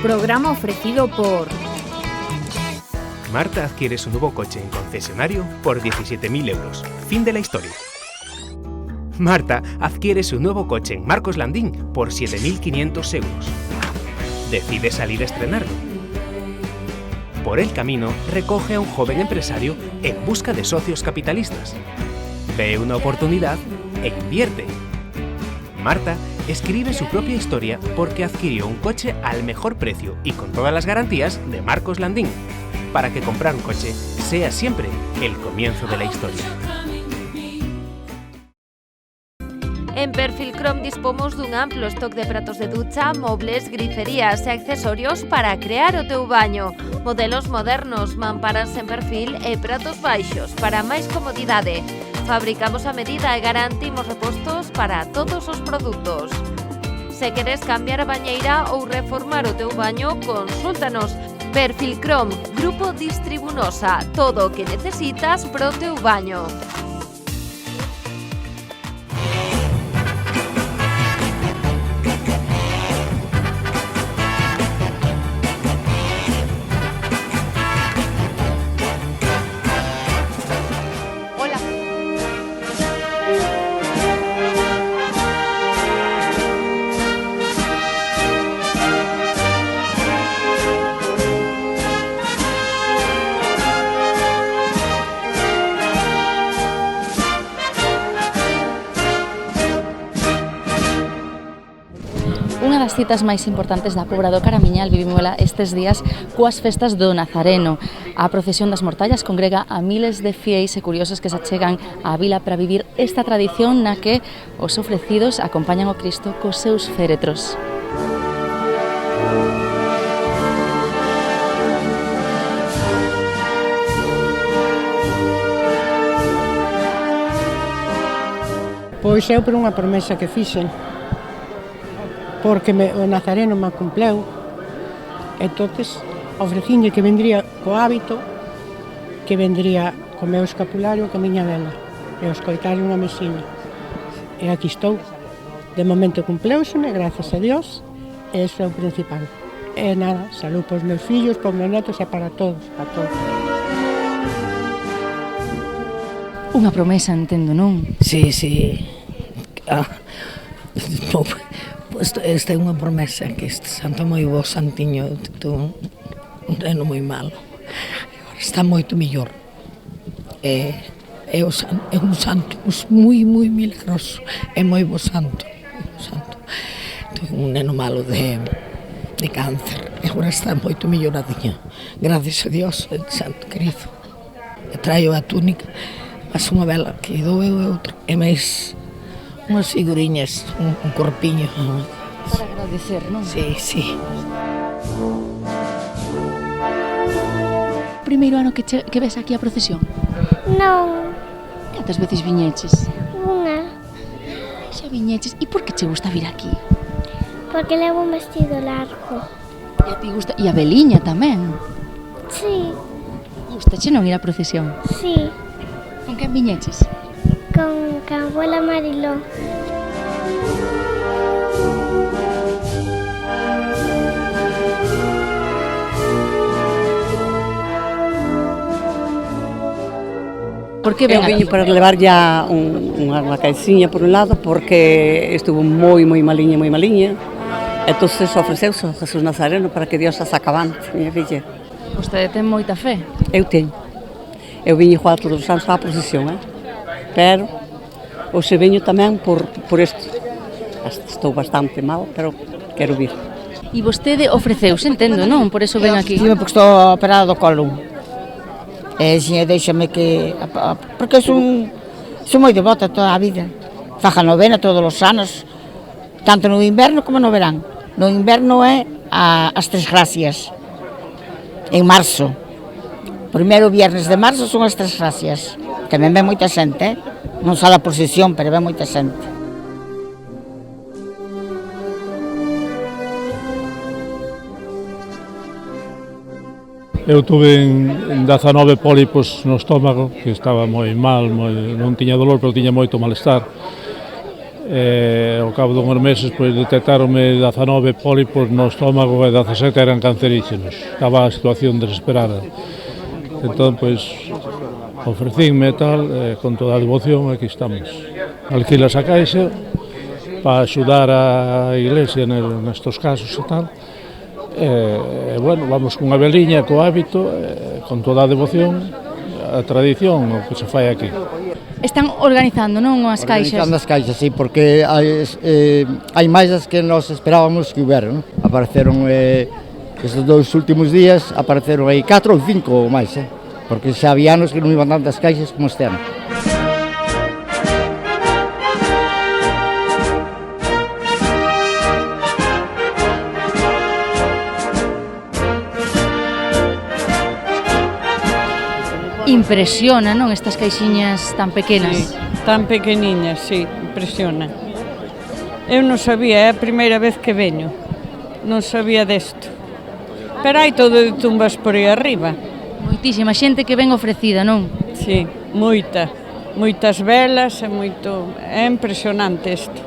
Programa ofrecido por... Marta adquiere su nuevo coche en concesionario por 17.000 euros. Fin de la historia. Marta adquiere su nuevo coche en Marcos Landín por 7.500 euros. Decide salir a estrenarlo. Por el camino, recoge a un joven empresario en busca de socios capitalistas. Ve una oportunidad e invierte. Marta escribe su propia historia porque adquirió un coche al mejor precio y con todas las garantías de Marcos Landín, para que comprar un coche sea siempre el comienzo de la historia. En Perfilcrom dispomos dun amplo stock de pratos de ducha, mobles, griferías e accesorios para crear o teu baño. Modelos modernos, mamparas en perfil e pratos baixos para máis comodidade. Fabricamos a medida e garantimos repostos para todos os produtos. Se queres cambiar a bañeira ou reformar o teu baño, consúltanos. Perfilcrom, Grupo Distribunosa, todo o que necesitas pro teu baño. Unha das citas máis importantes da Pobra do Caramiñal vivimola estes días coas festas do Nazareno. A procesión das Mortallas congrega a miles de fieis e curiosos que se achegan á vila para vivir esta tradición na que os ofrecidos acompañan o Cristo cos seus féretros. Pois eu por unha promesa que fixen, porque o Nazareno me cumpleu, entonces ofrecinlle que vendría co hábito, que vendría co meu escapulario, que a miña vela, e os coitar unha mesiña. E aquí estou. De momento cumpleuseme, gracias a Dios, e iso é o principal. E nada, salud pos meus fillos, pos meus netos e para todos, para todos. Unha promesa, entendo, non? Sí. Esta é unha promesa que este santo é moi bo, santiño, un reno moi malo. Agora está moito mellor. É un santo moi milagroso, é moi bo santo. Un neno malo de cáncer, e agora está moito melloradiño. Gracias a Dios, santo querido. E traio a túnica, mas unha vela que doeu e outra, e máis unhas figuriñas, un corpiño. Para agradecer, non? Sí. Primeiro ano que ves aquí a procesión? Non, Cantas veces viñeches? unha, Xa viñeches, e por que che gusta vir aquí? porque levo un vestido largo. E a ti gusta, e a veliña tamén. Sí, Gustache non ir á procesión? sí, Con quen viñeches? con a abuela Mariló. Por que Eu ven aquí? viño para levar ya unha caiciña por un lado porque estuvo moi maliña. Entonces ofreceuse a Jesús Nazareno para que Dios a sacavante, miña filla. Vostede ten moita fe. Eu teño. Eu viño igual todos os anos á procesión, pero hoxe veño tamén por isto. Estou bastante mal, pero quero vir. E vostede ofreceuse, entendo, non? Por eso ven aquí. Dime porque estou operada do colo. E déixame que... Porque son moi devota toda a vida. Faja novena todos os anos, tanto no inverno como no verán. No inverno é as Tres Gracias, en marzo. Primeiro viernes de marzo son as Tres Gracias. Tamén ven moita xente, non só a procesión, pero ven moita xente. Eu tuve en 19 pólipos no estómago, que estaba moi mal, non tiña dolor, pero tiña moito malestar. Ao cabo dunhos meses pois, detectaronme 19 pólipos no estómago e 17 eran cancerígenos. Estaba a situación desesperada. Entón, pois, ofrecínme e tal, con toda a devoción, aquí estamos. Alquilas a caixa para axudar a Iglesia nestos casos e tal. E, bueno, vamos cunha veliña, co hábito, con toda a devoción, a tradición, o que se fai aquí. Están organizando, non, as caixas? Organizando as caixas, sí, porque hai máis das que nós esperábamos que houbera, non? Apareceron, estes 2 últimos días, apareceron aí 4 ou 5 ou máis, porque xa había anos que non iban tantas caixas como este ano. Impresiona, non, estas caixiñas tan pequenas? Sí, tan pequeniñas, sí, impresiona. Eu non sabía, é a primeira vez que veño, non sabía desto. Pero hai todo de tumbas por aí arriba. Moitísima xente que ven ofrecida, non? Sí, moitas velas e moito... É impresionante isto.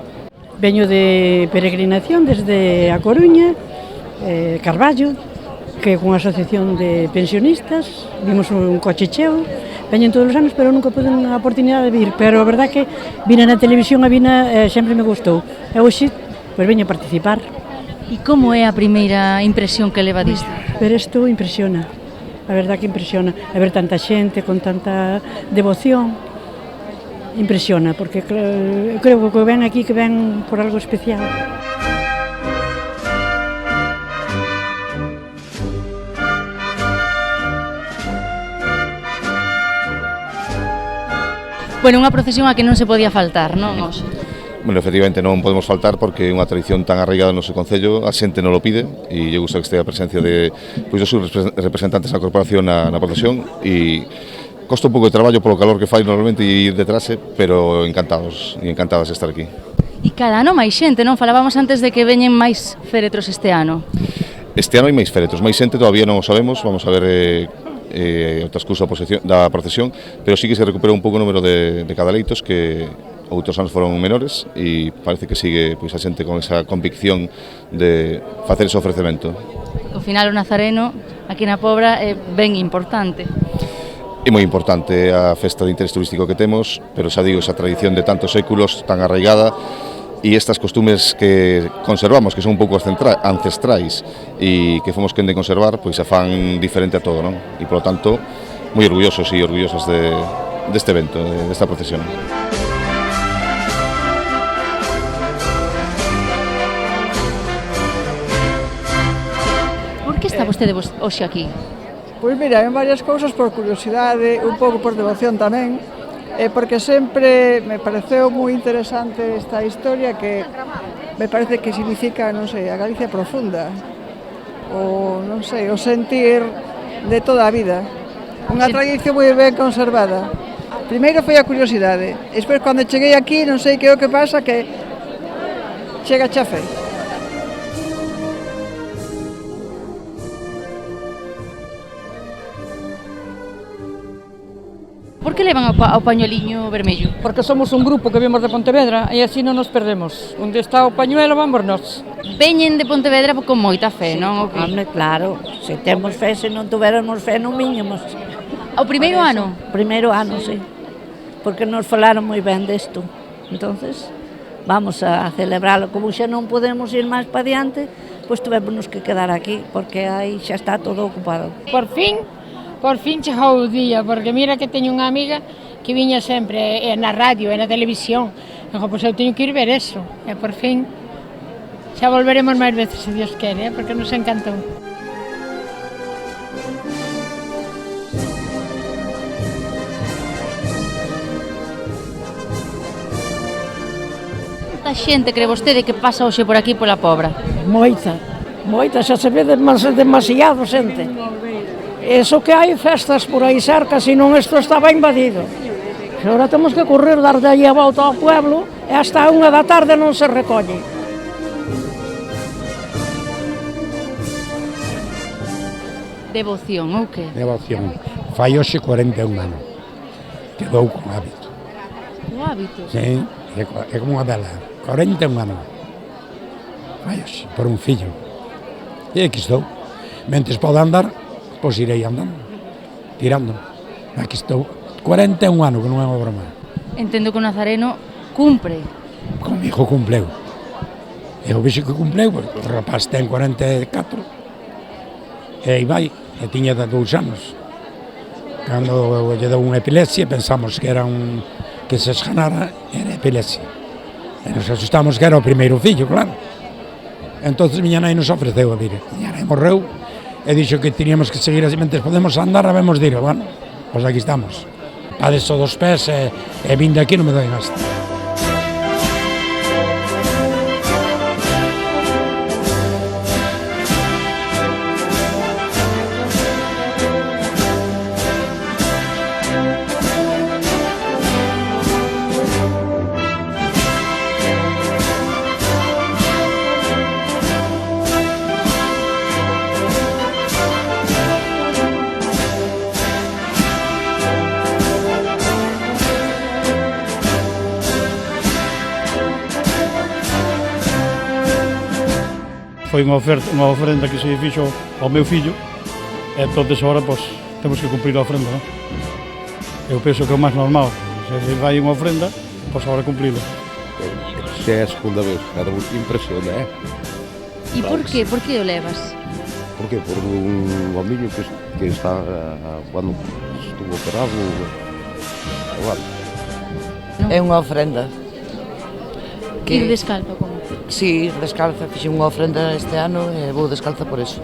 Veño de peregrinación desde A Coruña, Carballo, que é unha asociación de pensionistas, vimos un coche cheo, veñen todos os anos, pero nunca poden a oportunidade de vir, pero a verdad que vina na televisión, a vina sempre me gustou. E hoxe, pois veño a participar. E como é a primeira impresión que leva disto? Pero isto impresiona, a verdad que impresiona, a ver tanta xente con tanta devoción, impresiona, porque creo que ven aquí que ven por algo especial. Bueno, unha procesión a que non se podía faltar, non? Bueno, efectivamente non podemos faltar porque é unha tradición tan arraigada no noso concello, a xente non lo pide e lle gusta que estea a presencia de pois, os seus representantes da corporación na procesión e costa un pouco de traballo polo calor que fai normalmente e ir detrás, pero encantados e encantadas de estar aquí. E cada ano máis xente, non? Falábamos antes de que veñen máis féretros este ano. Este ano hai máis féretros, máis xente todavía non o sabemos, vamos a ver o transcurso da procesión, pero sí que se recupera un pouco o número de cadaleitos que outros anos foron menores e parece que sigue pois, a xente con esa convicción de facer ese ofrecemento. O final o nazareno aquí na Pobra é ben importante. É moi importante a festa de interés turístico que temos, pero xa digo, esa tradición de tantos séculos tan arraigada e estas costumes que conservamos, que son un pouco ancestrais e que fomos quen de conservar, pois se fan diferente a todo, non? E, polo tanto, moi orgullosos e orgullosas deste evento, desta procesión. Por que está vostede hoxe aquí? Pois mira, en varias cousas por curiosidade, un pouco por devoción tamén, porque sempre me pareceu moi interesante esta historia que me parece que significa, non sei, a Galicia profunda, o non sei, o sentir de toda a vida. Unha tradición moi ben conservada. Primeiro foi a curiosidade, e despois cando cheguei aquí non sei que é o que pasa que chega a fe. Por que levan ao pañueliño vermello? Porque somos un grupo que vimos de Pontevedra e así non nos perdemos. Onde está o pañuelo vamos nós. Veñen de Pontevedra con moita fe, non? Home, claro, se temos fe, se non tuveramos fe non viñemos. O primeiro ano? Primeiro ano, sí. Porque nos falaron moi ben desto. Entonces, vamos a celebralo. Como xa non podemos ir máis para diante, pois tuvémonos que quedar aquí, porque aí xa está todo ocupado. Por fin chegou o día, porque mira que teño unha amiga que viña sempre na radio e na televisión. Digo, pois eu teño que ir ver eso. E por fin xa volveremos máis veces, se Dios quere, porque nos encantou. Moita xente, cree vostede, que pasa hoxe por aquí pola Pobra? Moita, xa se ve demasiado xente. Eso que hai festas por aí cerca, senón isto estaba invadido. Agora temos que correr, dar de aí a volta ao pueblo e hasta a 1 da tarde non se recolle. Devoción, ou que? Devoción. Fai hoxe 41 anos. Quedou con hábito. O hábito? Sí, é como unha vela, 41 anos. Vayas, por un fillo. E aquí estou. Mentes pode andar, pois irei andando, tirando. Aquí estou. 41 anos, que non é unha broma. Entendo que o Nazareno cumpre. Comigo cumpleu. Eu vixo que cumpleu, porque o rapaz ten 44. E aí vai, e tiña 2 anos. Cando lle deu unha epilepsia, pensamos que era que se esganara, era epilepsia. E nos asustamos que era o primeiro fillo, claro. Entonces miña nai nos ofreceu a vir. Miña nai morreu e dixo que teníamos que seguir así, mentes podemos andar, habemos de ir. Bueno, pois aquí estamos. Padezo dos pés e vim de aquí non me doi máis. Foi unha ofrenda que se fixo ao meu fillo, e entonces agora pois, temos que cumprir a ofrenda, non? Eu penso que é o máis normal, se vai unha ofrenda, pois agora cumplilo. Xa é a segunda vez, cada vez que impresiona, E por qué? Por que o levas? Por qué? Por un homiño que está, cando estuvo operado, igual. É unha ofrenda. Ir descalzo, como? Si, descalza, fixen unha ofrenda este ano e vou descalza por eso.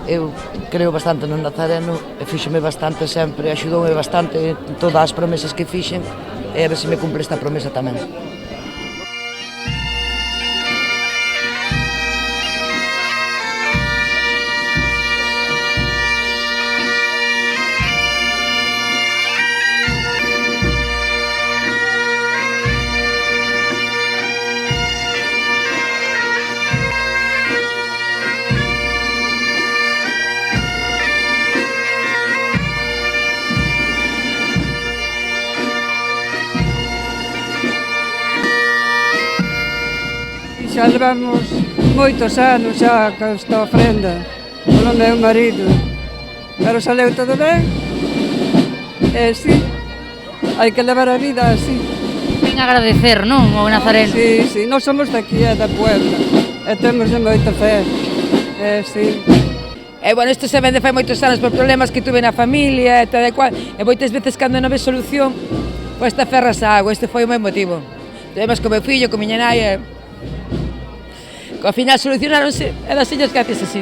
Eu creo bastante no Nazareno e fíxeme bastante sempre, axudoume bastante en todas as promesas que fixen e a ver se me cumple esta promesa tamén. Xa levamos moitos anos xa con esta ofrenda polo meu marido, pero saleu todo ben e sí, hai que levar a vida así. Ten agradecer, non, ao Nazareno? Sí, nós somos daqui, da Puebla, e temos de moita fe, sí. Bueno, isto se vende fai moitos anos por problemas que tuve na familia e tal e cual, e moitas veces cando non ves solución, pois te aferras a algo, este foi o meu motivo. Además, co meu fillo, co miña nai, ao final solucionaronse e das illas gracias así.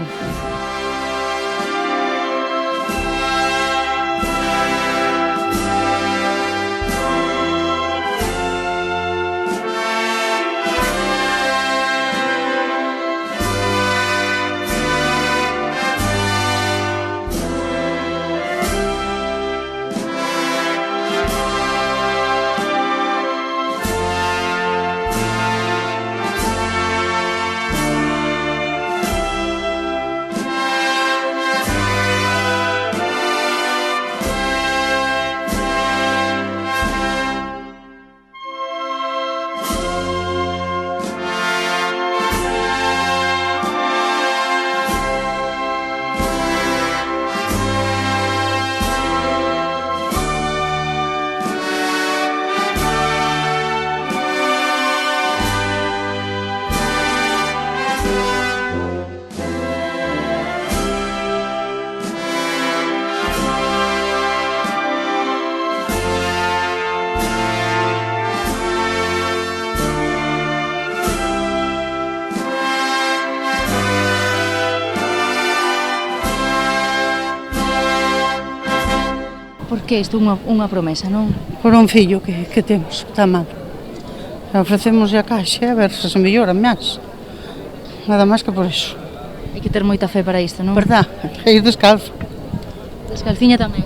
Por que isto unha promesa, non? Por un fillo que temos, está mal. Ofrecemos a caixa a ver se mellora máis. Nada máis que por iso. Hai que ter moita fe para isto, non? Verdad, ir descalzo. Descalciña tamén?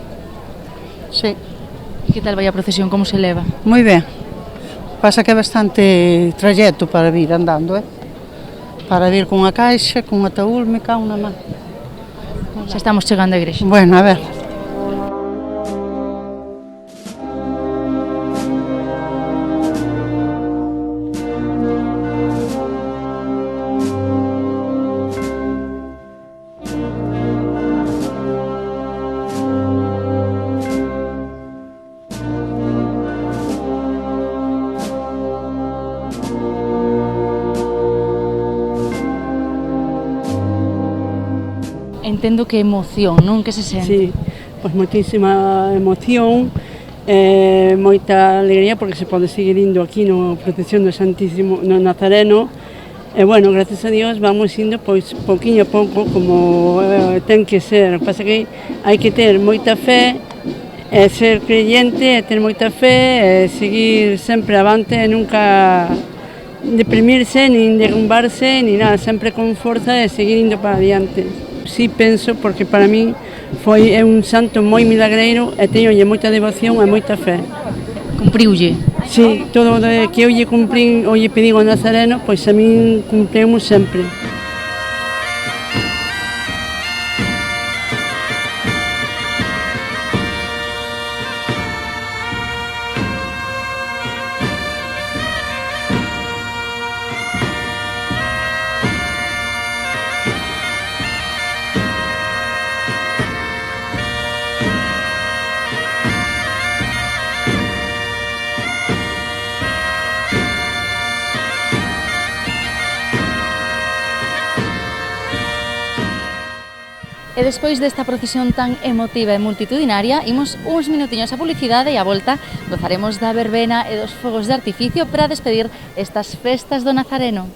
Sí. E que tal vai a procesión, como se leva? Moi ben. Pasa que é bastante traxecto para vir andando, Para vir con a caixa, con a taúl, me cago na man. Xa estamos chegando á igrexa. Bueno, a ver. Entendo que emoción, non? Que se sente? Sí, pois moitísima emoción, moita alegría porque se pode seguir indo aquí no Procesión do Santísimo no Nazareno. E, bueno, gracias a Dios vamos indo pois pouquiño a pouco como ten que ser. O que pasa que hai que ter moita fe, ser creyente, ter moita fe, seguir sempre avante e nunca deprimirse, nin derrumbarse, ni nada, sempre con forza e seguir indo para adiante. Sí penso, porque para min foi un santo moi milagreiro e teñolle moita devoción e moita fe. Cumpriulle? Sí, todo o que eu lle cumprín ou lle pedín ao Nazareno, pois a min cumpriu sempre. E despois desta procesión tan emotiva e multitudinaria, imos uns minutiños a publicidade e a volta gozaremos da verbena e dos fogos de artificio para despedir estas festas do Nazareno.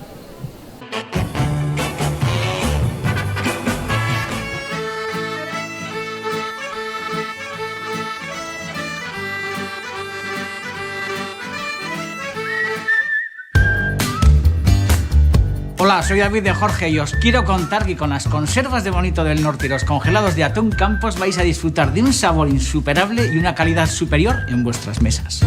Hola, soy David de Jorge y os quiero contar que con las conservas de Bonito del Norte y los congelados de Atún Campos vais a disfrutar de un sabor insuperable y una calidad superior en vuestras mesas.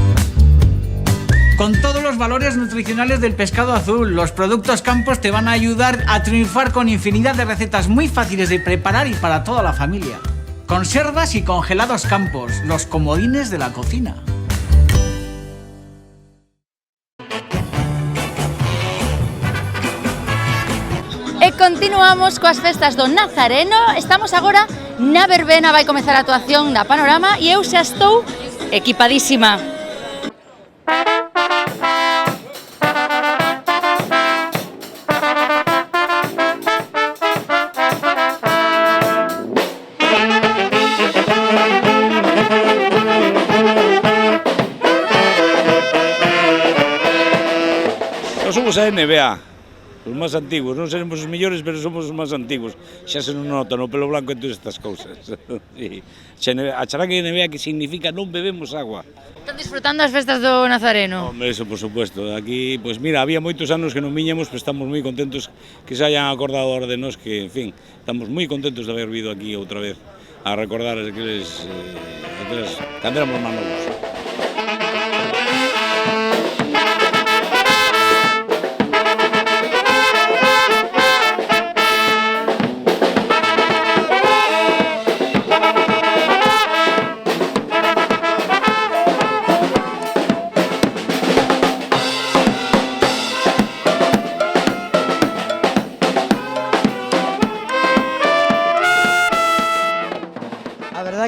Con todos los valores nutricionales del pescado azul, los productos Campos te van a ayudar a triunfar con infinidad de recetas muy fáciles de preparar y para toda la familia. Conservas y congelados Campos, los comodines de la cocina. E continuamos coas festas do Nazareno. Estamos agora na verbena, vai comezar a actuación na Panorama e eu xa estou equipadísima. Nós somos a NBA. Os máis antigos, non seremos os mellores, pero somos os máis antigos. Xa se non nota no pelo blanco e todas estas cousas. Sí. A charanga de NBA que significa non bebemos agua. Están disfrutando as festas do Nazareno? Hombre, eso por supuesto. Aquí, pues mira, había moitos anos que non viñamos, pero estamos moi contentos que se hayan acordado ahora de nós, que, en fin, estamos moi contentos de haber vindo aquí outra vez a recordar aqueles cando éramos máis novos.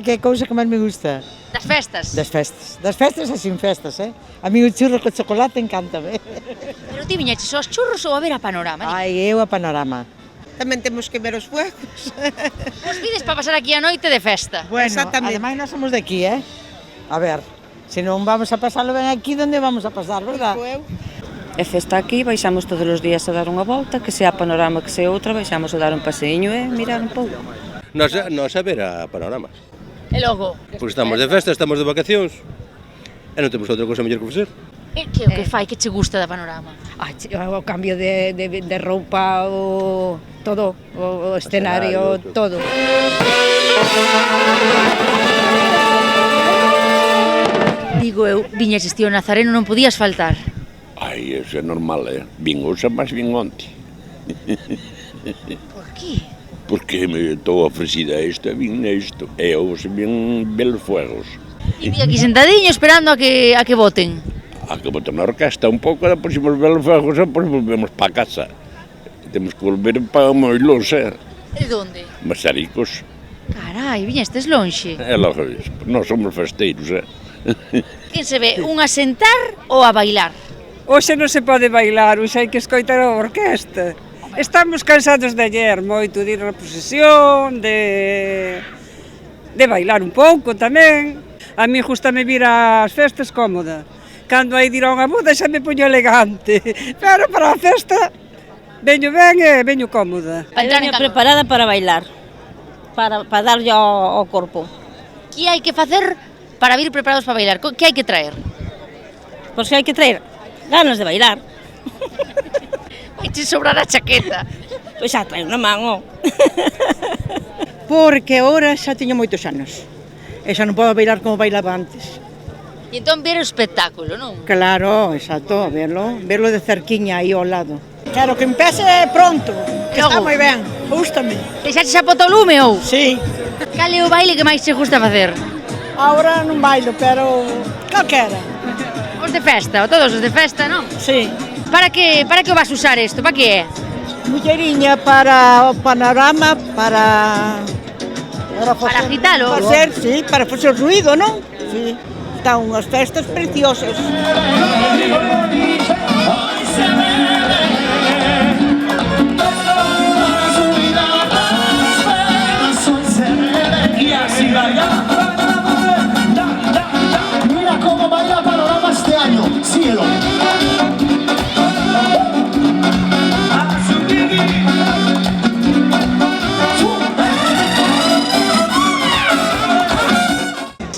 Que é cousa que máis me gusta? Das festas? Das festas e sin festas, A mí o churro con chocolate encántame. Pero ti viñeches aos churros ou a ver a Panorama? Ai, eu a Panorama. Tamén temos que ver os fuegos. Os vides para pasar aquí a noite de festa. Bueno, ademais nós somos de aquí, A ver, se non vamos a pasarlo ben aquí, onde vamos a pasar, verdad? É festa aquí, baixamos todos os días a dar unha volta, que sea a Panorama, que sea outra, baixamos a dar un paseiño e mirar un pouco. Nos a ver a Panorama. E logo? Pois estamos de festa, estamos de vacacións e non temos outra cousa mellor que facer. E que o que fai que che gusta da Panorama? O cambio de roupa, o todo, o escenario, todo. Digo eu, viñeches tío Nazareno, non podías faltar. Ai, eso é normal, Vin hoxe, mas vin onte. Por qué? Porque me estou ofrecida a isto e vin isto. E hoxe vin belos fuegos. E ti aquí sentadiño esperando a que voten? A que voten na orquesta un pouco, depois imos belos fuegos e depois volvemos para casa. Temos que volver para Moilós, E onde? Mazaricos. Carai, viñestes lonxe. E logo, nós somos festeiros, Quen se ve, un a sentar ou a bailar? Hoxe non se pode bailar, hoxe hai que escoitar a orquesta. Estamos cansados de ayer moito, de ir na procesión, de bailar un pouco tamén. A mí gustame vir ás festas cómoda. Cando hai de ir a unha boda xa me poño elegante, pero para a festa veño ben e veño cómoda. Veño preparada para bailar, para darlle ao corpo. Que hai que facer para vir preparados para bailar? Que hai que traer? Pois hai que traer ganas de bailar. Vai te sobrar a chaqueta. Pois xa trae unha man, Porque ahora xa teño moitos anos. E xa non podo bailar como bailaba antes. E entón ver o espectáculo, non? Claro, exacto, verlo de cerquiña aí ao lado. Quero que empece pronto, que está moi ben, gústame. Deixaxe xa potolume ou? Sí. Cal é o baile que máis che gusta facer? Ahora non bailo, pero calquera. Os de festa, ou todos os de festa, non? Sí. Para que o vas usar isto? Para que é? Mulleriña para o panorama, para agitalo? Para facer ruido, non? Sí. Están unhas festas preciosas. Mira cómo baila Panorama este año, cielo.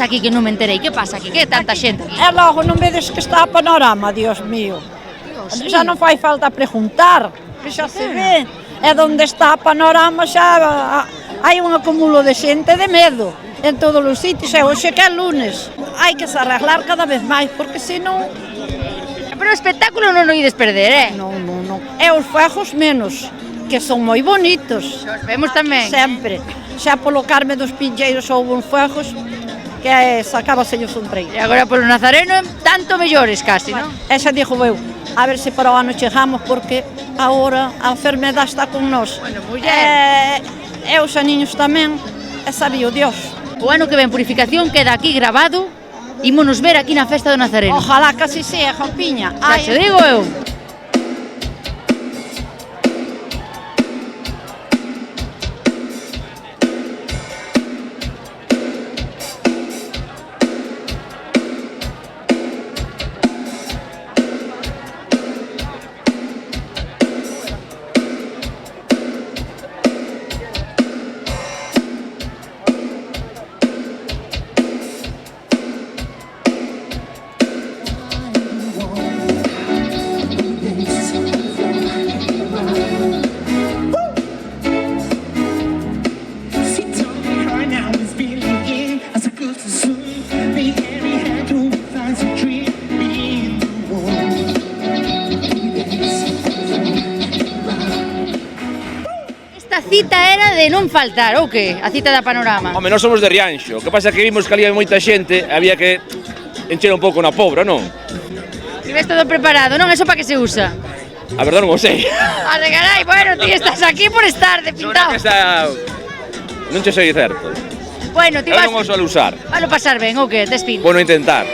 Aquí que non me enterei, que pasa aquí? Que é tanta xente aquí? E logo non vedes que está a Panorama, Dios mío. Xa non fai falta preguntar, que xa se ve. E onde está a Panorama xa hai un acumulo de xente de medo en todos os sitios. E hoxe que é lunes, hai que se arreglar cada vez máis, porque senón... Pero o espectáculo non o ides perder, Non. E os fuegos menos, que son moi bonitos. Os vemos tamén. Sempre. Xa polo Carme dos Pincheiros houve uns fuegos que sacábasellos un treino. E agora polo Nazareno, tanto mellores casi, non? E xa dixo eu, a ver se para o ano chegamos, porque agora a enfermedade está con nós. Bueno, muller. E os aniños tamén, e sabía o Dios. O ano que ven Purificación queda aquí grabado, ímonos ver aquí na festa do Nazareno. Ojalá que así sea, Jompiña. Xa xo digo eu. Cita era de non faltar, ou que? A cita da Panorama. Home, nós somos de Rianxo, o que pasa que vimos que había moita xente, había que encher un pouco na pobra, non? E ves todo preparado, non? Eso para que se usa? A verdade non o sei. Ale, carai, bueno, ti estás aquí por estar de pintado. Non che sei certo. Bueno, ti vas... Eu non o suelo usar. Valo pasar ben, ou que? Despin. Bueno, intentar.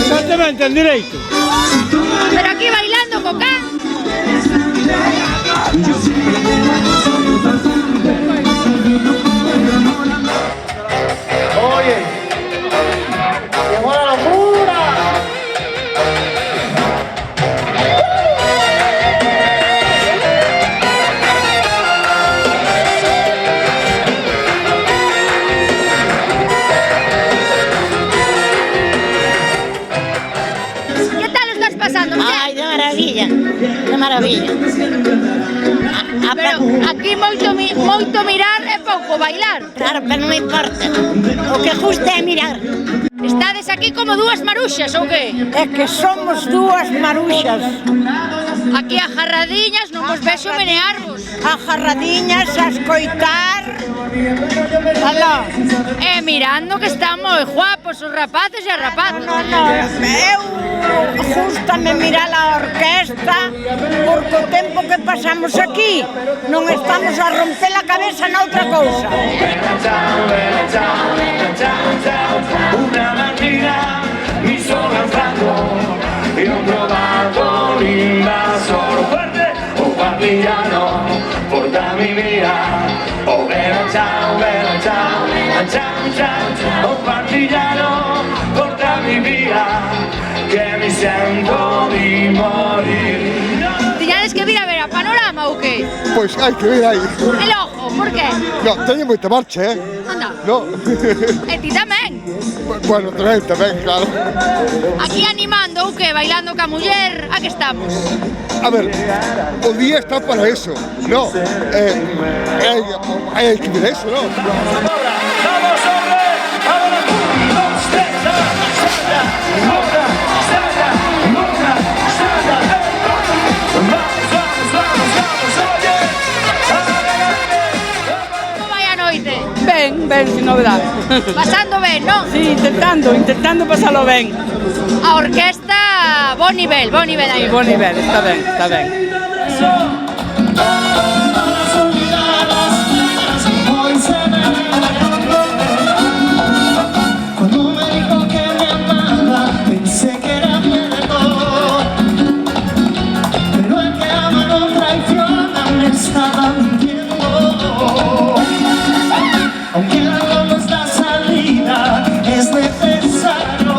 Exactamente, en directo. Pero aquí bailando co can. Oye, llegó la locura. ¿Qué tal lo estás pasando? Ay, de maravilla. Que maravilla. Pero aquí moito mirar e pouco bailar. Claro, pero non importa. O que justo é mirar. Estades aquí como dúas maruxas, ou que? É que somos dúas maruxas. Aquí ajarradiñas, non vos vexo menearvos. Ajarradiñas, a escoitar. Alá. E mirando que están moi guapos os rapaces e as rapazas. Eu gústame mirar a orquesta porque o tempo que pasamos aquí non estamos a romper a cabeza noutra cousa. Una mattina mi sono alzato e ho trovato l'invasor fuerte, un partigiano, portami via. Oh bella ciao, ciao, ciao, oh partigiano, portami via, que me siento di morir. Tiñades que vir a ver a Panorama ou que? Pois hai que ver aí. El ojo, por que? No, teño moita marcha, Anda. No. E ti tamén? Bueno, tamén, claro. Aquí animando ou que? Bailando ca muller, a que estamos? A ver, o día está para eso, no. Hai que ver eso, no. ¡Vamos, hombre! ¡Ahora tú! ¡Dos, tres! ¡Moja! ¡Salga! ¡Moja! ¡Salga! ¡Vamos, oye! Como vai a noite? Ben, sin novedade. Pasando ben, non? Sí, intentando pasalo ben. A orquesta, bon nivel aí. Sí, bon nivel, está ben. Cuando me dijo que me amaba, pensé que era cierto, pero el que ama no traiciona, me estaba mintiendo. Aunque algo no es la salida, es necesario.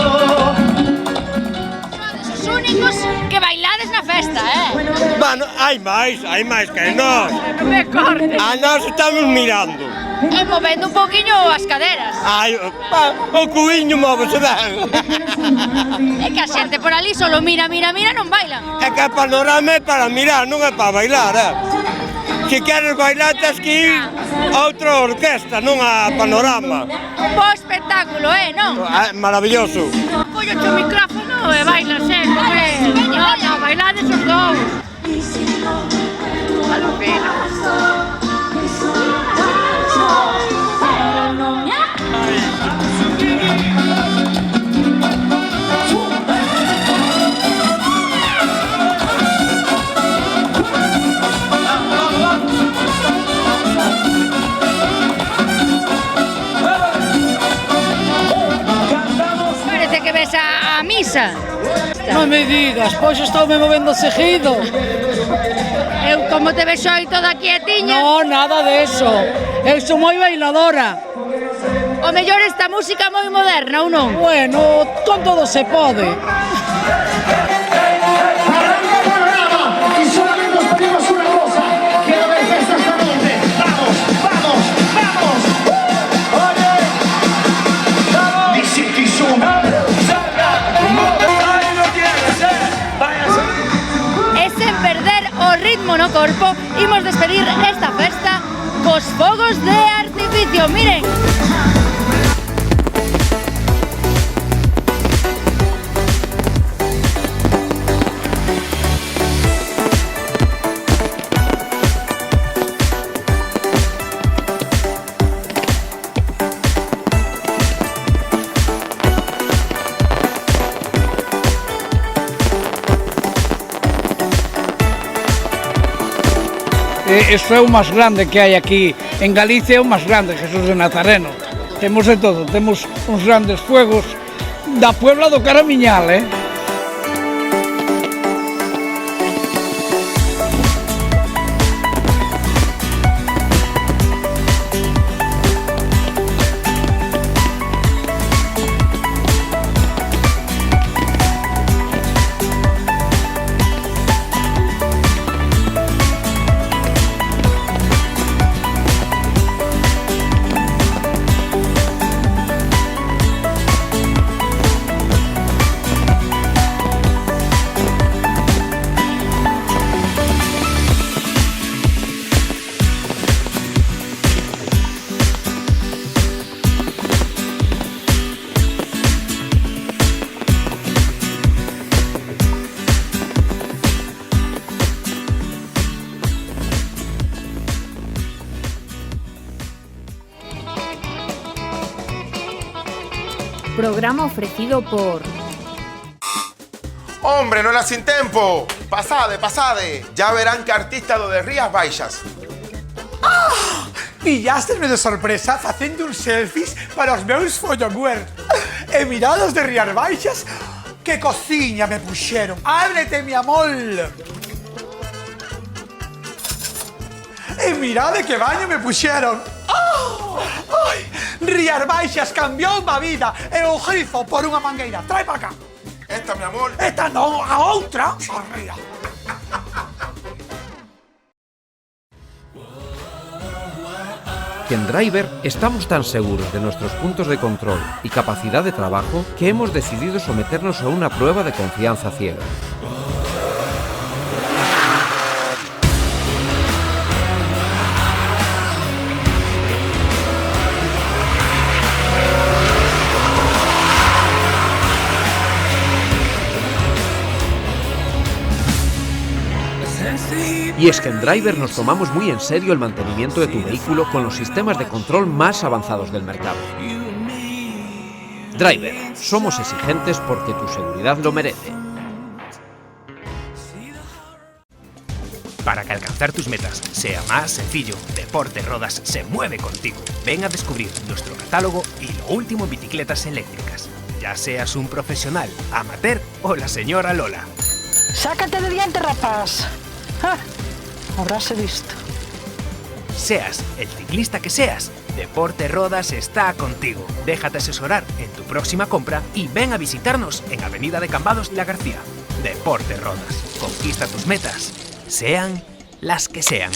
Sodes os únicos que bailades na festa, Bueno, hai máis que nós. Me corte. A nós estamos mirando. E movendo un poquinho as caderas. Ai, o cuiño móvese ben. É que a xente por ali solo mira, non bailan. É que a Panorama é para mirar, non é para bailar, Se queres bailar, tens que ir a outra orquesta, non a Panorama. Un bo espectáculo, non? Maravilloso. Collo o micrófono e bailas, No, bailades os dous. Alucina. Parece que ves a misa. Non me digas, pois estou me movendo seguido. Eu como te vexo aí toda quietiña. No, nada de eso. Eu sou moi bailadora. O mellor esta música moi moderna ou non? Bueno, con todo se pode. Arranca Panorama y solamente os pedimos una cosa. Quiero ver fiesta esta noche. Vamos. Oye. Mi City Zoom. E sen perder o ritmo no corpo, imos despedir esta festa cos fogos de artificio. Miren. Isto é o máis grande que hai aquí en Galicia, é o máis grande, Jesús de Nazareno. Temos de todo, temos uns grandes fuegos da Puebla do Caramiñal, Programa ofrecido por... Hombre, non era sin tempo. Pasade, pasade. Ya verán que artista do de Rías Baixas. Pillástesme de sorpresa facendo uns selfies para os meus followers. E mirados de Rías Baixas, que cociña me puxeron. Ábrete, mi amor. E mirade que baño me puxeron. Ai, Rías Baixas cambiou a vida e o grifo por unha mangueira. Trae para cá. Esta, mi amor. Esta non, a outra. Arriba. Que en Driver estamos tan seguros de nuestros puntos de control y capacidad de trabajo que hemos decidido someternos a una prueba de confianza ciega. Y es que en Driver nos tomamos muy en serio el mantenimiento de tu vehículo con los sistemas de control más avanzados del mercado. Driver, somos exigentes porque tu seguridad lo merece. Para que alcanzar tus metas sea más sencillo, Deporte Rodas se mueve contigo. Ven a descubrir nuestro catálogo y lo último en bicicletas eléctricas. Ya seas un profesional, amateur o la señora Lola. Sácate de diante, rapaz. Habráse visto. Seas el ciclista que seas, Deporte Rodas está contigo. Déjate asesorar en tu próxima compra y ven a visitarnos en Avenida de Cambados La García. Deporte Rodas. Conquista tus metas, sean las que sean.